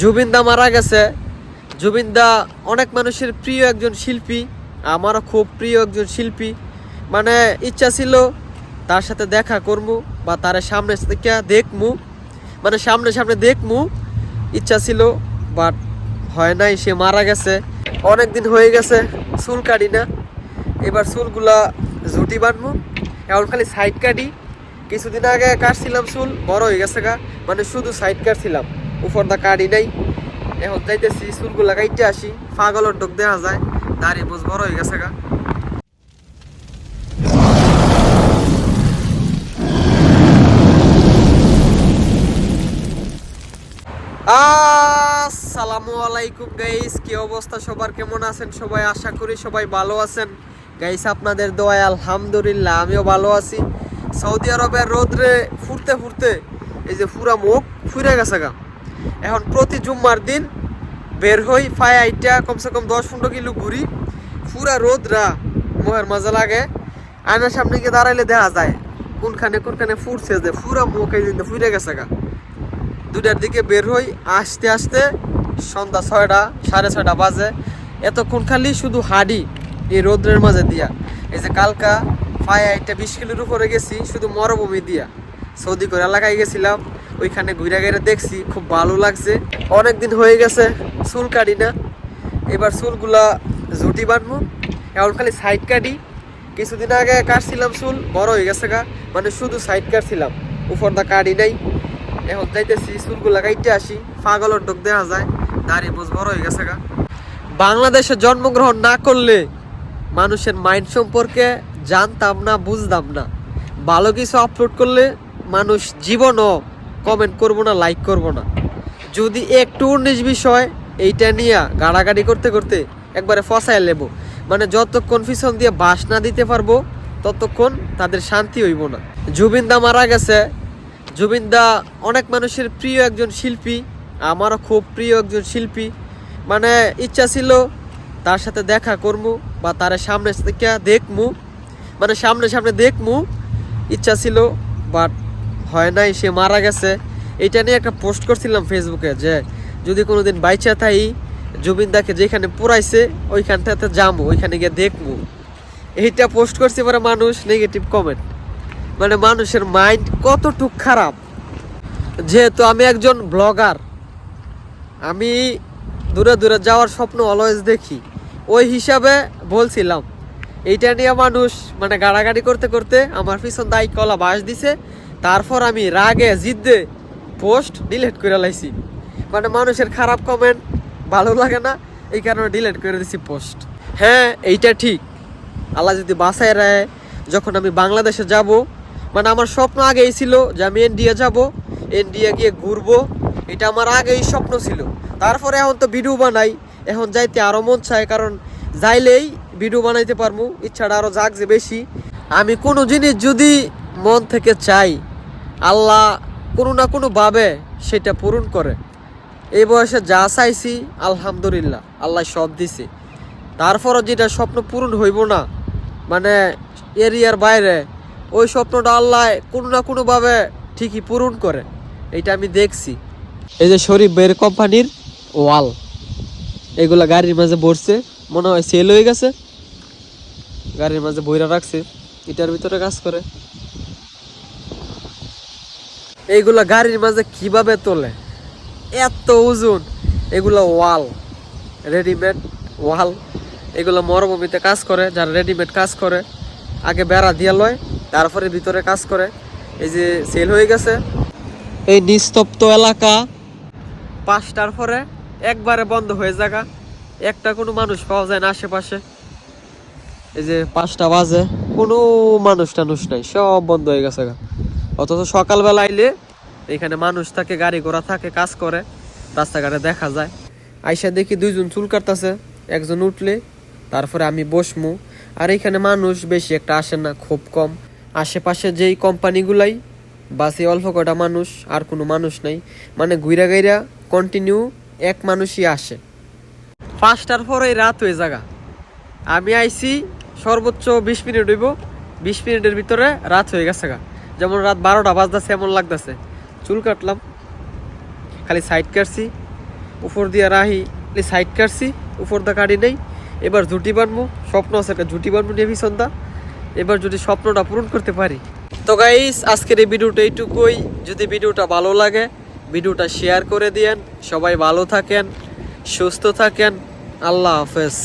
জুবিন দা মারা গেছে। জুবিন দা অনেক মানুষের প্রিয় একজন শিল্পী, আমারও খুব প্রিয় একজন শিল্পী। মানে ইচ্ছা ছিল তার সাথে দেখা করবো বা তার সামনে থেকে দেখমু, মানে সামনে সামনে দেখমু ইচ্ছা ছিল, বাট হয় নাই। সে মারা গেছে, অনেক দিন হয়ে গেছে চুল কাটি না। এবার চুলগুলা ঝুটি বাঁধবো, এখন খালি সাইড কাটি। কিছুদিন আগে কাটছিলাম চুল, বড় হয়ে গেছে গা, মানে শুধু সাইড কাটছিলাম, উপর দা কাটি নাই। এখন যাইতেছি চুলগুলা কাটতে আসি, পাগলের ডোক দেখা যায়, দাড়ি মোজ বড় হয়ে গেছে গা। আসসালামু আলাইকুম গাইস, কি অবস্থা সবার, কেমন আছেন সবাই? আশা করি সবাই ভালো আছেন গাইস, আপনাদের দোয়ায় আলহামদুলিল্লাহ আমিও ভালো আছি। সৌদি আরবের রোদ্রে ফুরতে ফুরতে এই যে পুরা মুখ ফুরে গেছে গা। এখন প্রতি জুম্মার দিন বের হই, ফায় আইটা কমসে কম 10-15 কিলো ঘুরি। পুরা রোদরা মুখের মাঝে লাগে, আয়নার সামনে গিয়ে দাঁড়াইলে দেখা যায় কোনখানে ফুরছে, যে পুরা মুখ এই ফুরে গেছে গা। 2টার দিকে বের হই, আসতে আসতে সন্ধ্যা 6টা 6:30 বাজে। এতক্ষণ খালি শুধু হাঁড়ি এই রোদ্রের মাঝে দিয়া। এই যে কালকা ফায় আইটা 20 কিলোর উপরে গেছি শুধু মরুভূমি দিয়া। সৌদি করে এলাকায় গেছিলাম, ওইখানে ঘুরে ঘুরে দেখছি, খুব ভালো লাগছে। অনেকদিন হয়ে গেছে চুল কাটি না, এবার চুলগুলা ঝুটি বাঁধবো, এখন খালি সাইড কাটি। কিছুদিন আগে কাটছিলাম চুল, বড় হয়ে গেছে গা, মানে শুধু সাইড কাটছিলাম, উপর দা কাটি নাই। এখন যাইতেছি চুলগুলা কাটতে আসি, পাগলের ডোক দেখা যায়, দাড়ি মোজ বড় হয়ে গেছে গা। বাংলাদেশে জন্মগ্রহণ না করলে মানুষের মাইন্ড সম্পর্কে জানতাম না, বুঝতাম না। ভালো কিছু আপলোড করলে মানুষ জীবনও কমেন্ট করবো না, লাইক করবো না। যদি একটু 19 বিষয় এইটা নিয়ে গাড়াগাড়ি করতে করতে একবারে ফসায় লেবো, মানে যতক্ষণ পিছন দিয়ে বাস না দিতে পারবো ততক্ষণ তাদের শান্তি হইব না। জুবিন দা মারা গেছে। জুবিন দা অনেক মানুষের প্রিয় একজন শিল্পী, আমারও খুব প্রিয় একজন শিল্পী। মানে ইচ্ছা ছিল তার সাথে দেখা করবো বা তার সামনে থেকে দেখমু, মানে সামনে সামনে দেখমু ইচ্ছা ছিল, বাট হয় নাই। সে মারা গেছে। এইটা নিয়ে একটা পোস্ট করছিলাম ফেসবুকে, যে যদি কোনোদিন বাইচা থাই জুবিন দাকে যেখানে পুরাইছে ওইখান থেকে যাবো, ওইখানে গিয়ে দেখবো। এইটা পোস্ট করছে, পরে মানুষ নেগেটিভ কমেন্ট। মানে মানুষের মাইন্ড কতটুক খারাপ। যেহেতু আমি একজন ব্লগার, আমি দূরে দূরে যাওয়ার স্বপ্ন অলওয়েজ দেখি, ওই হিসাবে বলছিলাম। এইটা নিয়ে মানুষ মানে গাড়াগাড়ি করতে করতে আমার পিছন দায়ী কলা বাস দিছে। তারপর আমি রাগে জিদ্দে পোস্ট ডিলিট করে লাইছি। মানে মানুষের খারাপ কমেন্ট ভালো লাগে না, এই কারণে ডিলিট করে দিছি পোস্ট। হ্যাঁ, এইটা ঠিক, আল্লাহ যদি বাসায় রায় যখন আমি বাংলাদেশে যাব, মানে আমার স্বপ্ন আগেই ছিল যে আমি ইন্ডিয়া যাব, ইন্ডিয়া গিয়ে ঘুরবো, এটা আমার আগেই স্বপ্ন ছিল। তারপরে এখন তো ভিডিও বানাই, এখন যাইতে আরও মন চায়, কারণ যাইলেই ভিডিও বানাইতে পারবো, ইচ্ছাটা আরও জাগছে বেশি। আমি কোনো জিনিস যদি মন থেকে চাই, আল্লাহ কোনো না কোনোভাবে সেটা পূরণ করে। এই বয়সে যা চাইছি আলহামদুলিল্লাহ আল্লাহ সব দিছে। তারপরও যেটা স্বপ্ন পূরণ হইব না, মানে এরিয়ার বাইরে, ওই স্বপ্নটা আল্লাহ কোনো না কোনোভাবে ঠিকই পূরণ করে, এটা আমি দেখছি। এই যে শরীফ ভাইয়ের কোম্পানির ওয়াল, এগুলা গাড়ির মাঝে ভরছে, মনে হয় সেল হয়ে গেছে, গাড়ির মাঝে বইরা রাখছে, এটার ভিতরে কাজ করে। এইগুলা গাড়ির মাঝে কিভাবে তোলে, এত ওজন। এগুলা ওয়াল, রেডিমেড ওয়াল, এগুলো মরুভূমিতে কাজ করে, যারা রেডিমেড কাজ করে আগে বেড়া দিয়া লয়, তারপরে ভিতরে কাজ করে। এই যে সেল হয়ে গেছে। এই নিস্তব্ধ এলাকা 5টার পরে একবারে বন্ধ হয়ে যাগা, একটা কোনো মানুষ পাওয়া যায় না আশেপাশে। এই যে 5টা বাজে, কোনো মানুষ টানুষ নাই, সব বন্ধ হয়ে গেছে গা। অথচ সকালবেলা আইলে এখানে মানুষ থাকে, গাড়ি ঘোড়া থাকে, কাজ করে, রাস্তাঘাটে দেখা যায়। আইসা দেখি 2জন চুল কাটতেছে, একজন উঠলে তারপরে আমি বসমু। আর এখানে মানুষ বেশি একটা আসে না, খুব কম। আশেপাশে যেই কোম্পানিগুলাই বাসে অল্প কটা মানুষ, আর কোনো মানুষ নাই। মানে ঘুরা গাইরা কন্টিনিউ এক মানুষই আসে। 5টার পরেই রাত হয়ে যাগা। আমি আইছি সর্বোচ্চ 20 মিনিট হইব, 20 মিনিটের ভিতরে রাত হয়ে গেছে গা। যেমন রাত 12টা বাজতেছে এমন লাগতেছে। চুল কাটলাম, খালি সাইড কাটছি, উপর দিয়ে রাহি সাইড কাটছি, উপর দা কাটি নেই। এবার ঝুটি বানবো, স্বপ্ন আছে একটা ঝুটি বানবো নিয়ে পিছনটা। এবার যদি স্বপ্নটা পূরণ করতে পারি। তো গাইস আজকের এই ভিডিওটা এইটুকুই। যদি ভিডিওটা ভালো লাগে ভিডিওটা শেয়ার করে দিয়েন। সবাই ভালো থাকেন, সুস্থ থাকেন। আল্লাহ হাফেজ।